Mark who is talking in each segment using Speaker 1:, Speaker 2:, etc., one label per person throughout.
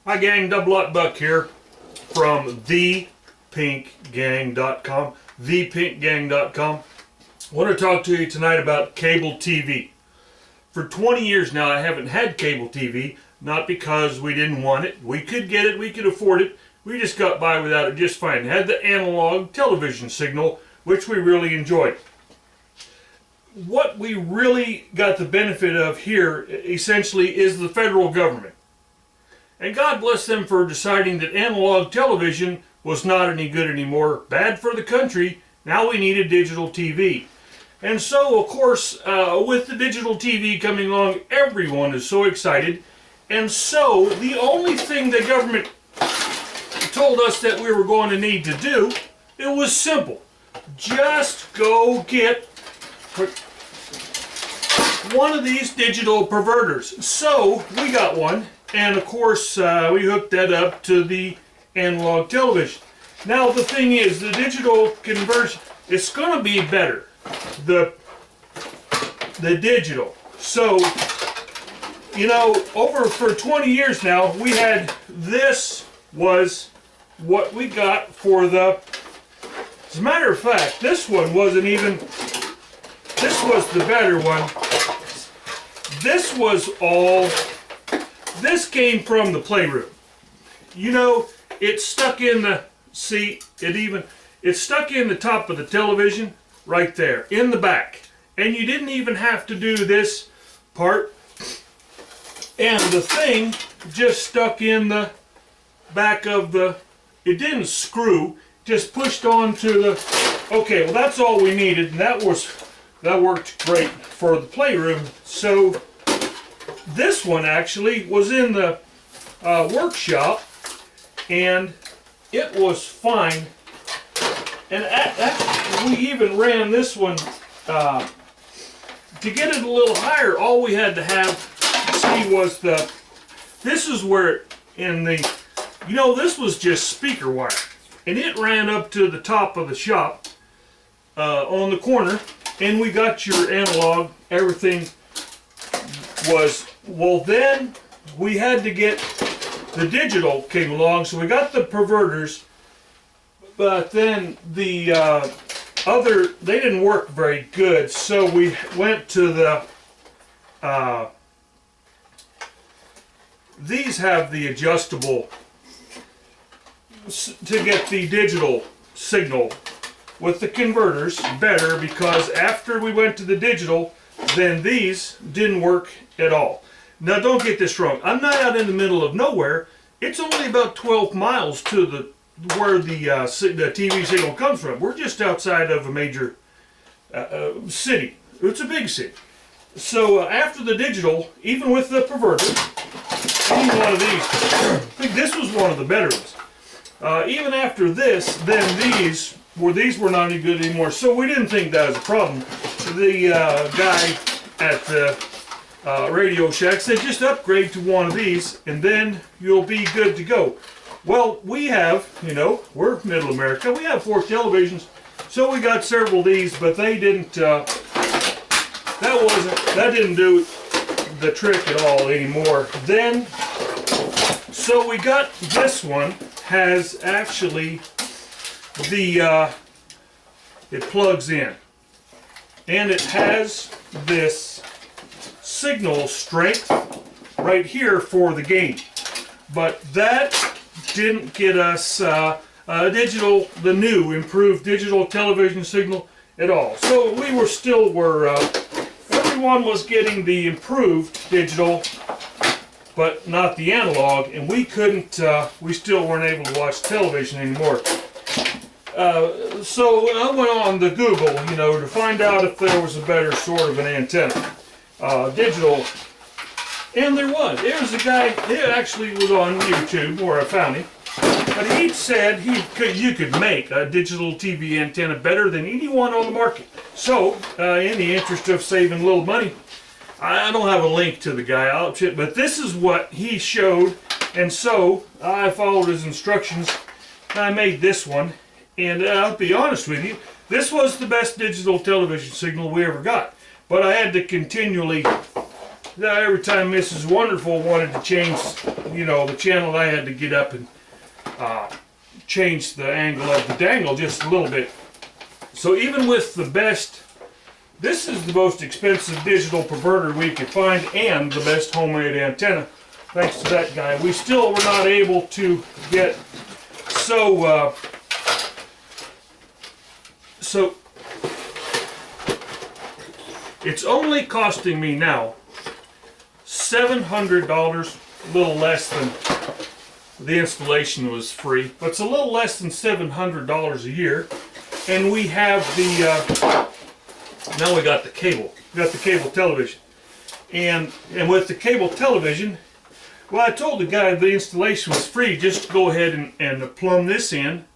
Speaker 1: Hi gang, Double Lot Buck here from thepinkgang.com. Thepinkgang.com. I want to talk to you tonight about cable TV. For 20 years now I haven't had cable TV, not because we didn't want it. We could get it, we could afford it. We just got by without it just fine. Had the analog television signal, which we really enjoyed. What we really got the benefit of here essentially is the federal government. And God bless them for deciding that analog television was not any good anymore. Bad for the country. Now we needed digital TV. And so, of course, with the digital TV coming along, everyone is so excited. And so, the only thing the government told us that we were going to need to do, it was simple. Just go get one of these digital perverters. So, we got one. And of course, we hooked that up to the analog television. Now the thing is, the digital conversion, it's going to be better. The digital. So, you know, over for 20 years now, we had, this was what we got for the, as a matter of fact, this one wasn't even, this was the better one. This was all, this came from the playroom. You know, it's stuck in the seat. It's stuck in the top of the television right there in the back. And you didn't even have to do this part. And the thing just stuck in the back of the, it didn't screw, just pushed onto the, okay, well that's all we needed. And that worked great for the playroom. So this one actually was in the workshop, and it was fine. And actually, we even ran this one to get it a little higher. All we had to have, see, was the. This is where in the, you know, this was just speaker wire, and it ran up to the top of the shop on the corner, and we got your analog. Everything was. Well, then we had to get the digital came along, so we got the perverters, but then the other, they didn't work very good, so we went to the, these have the adjustable to get the digital signal with the converters better, because after we went to the digital, then these didn't work at all. Now don't get this wrong, I'm not out in the middle of nowhere. It's only about 12 miles to the where the TV signal comes from. We're just outside of a major city. It's a big city. So after the digital, even with the perverter, any one of these, I think this was one of the better ones. Even after this, then these were not any good anymore. So we didn't think that was a problem. The guy at the Radio Shack said just upgrade to one of these and then you'll be good to go. Well, we have, you know, we're middle America, we have 4 televisions, so we got several of these, but they didn't, that didn't do the trick at all anymore. Then, so we got this one, has actually the, it plugs in, and it has this signal strength right here for the gain, but that didn't get us the new improved digital television signal at all. So we were still everyone was getting the improved digital, but not the analog, and we couldn't. We still weren't able to watch television anymore. So I went on to Google, you know, to find out if there was a better sort of an antenna. Digital, and there was. There was a guy, it actually was on YouTube where I found him, but he said you could make a digital TV antenna better than anyone on the market. So, in the interest of saving a little money, I don't have a link to the guy, but this is what he showed, and so I followed his instructions. I made this one, and I'll be honest with you, this was the best digital television signal we ever got. But I had to continually every time Mrs. Wonderful wanted to change, you know, the channel, I had to get up and change the angle of the dangle just a little bit. So even with the best, this is the most expensive digital perverter we could find and the best homemade antenna. Thanks to that guy, we still were not able to get so it's only costing me now $700, a little less than the installation was free, but it's a little less than $700 a year. And we have the now we got the cable. We got the cable television, and with the cable television, well, I told the guy the installation was free. Just go ahead and plumb this in.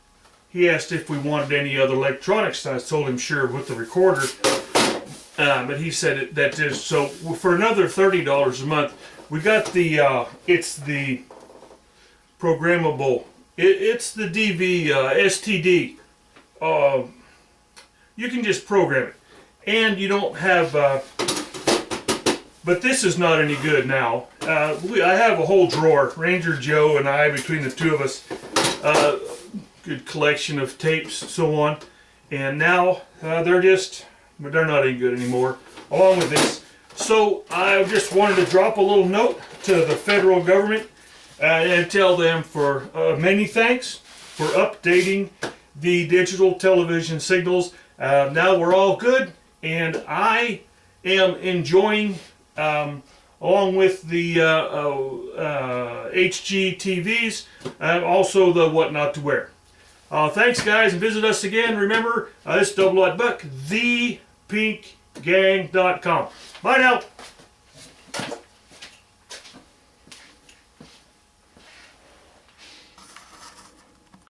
Speaker 1: He asked if we wanted any other electronics. I told him sure, with the recorder. But he said that is so. For another $30 a month, we got the it's the programmable. It's the DV STD. You can just program it, and you don't have. But this is not any good now. I have a whole drawer, Ranger Joe and I, between the two of us, good collection of tapes and so on. And now they're not any good anymore, along with this. So I just wanted to drop a little note to the federal government and tell them for many thanks for updating the digital television signals. Now we're all good, and I am enjoying, along with the HGTVs, also the What Not to Wear. Thanks, guys, and visit us again. Remember, this is Double Buck, thepinkgang.com. Bye now.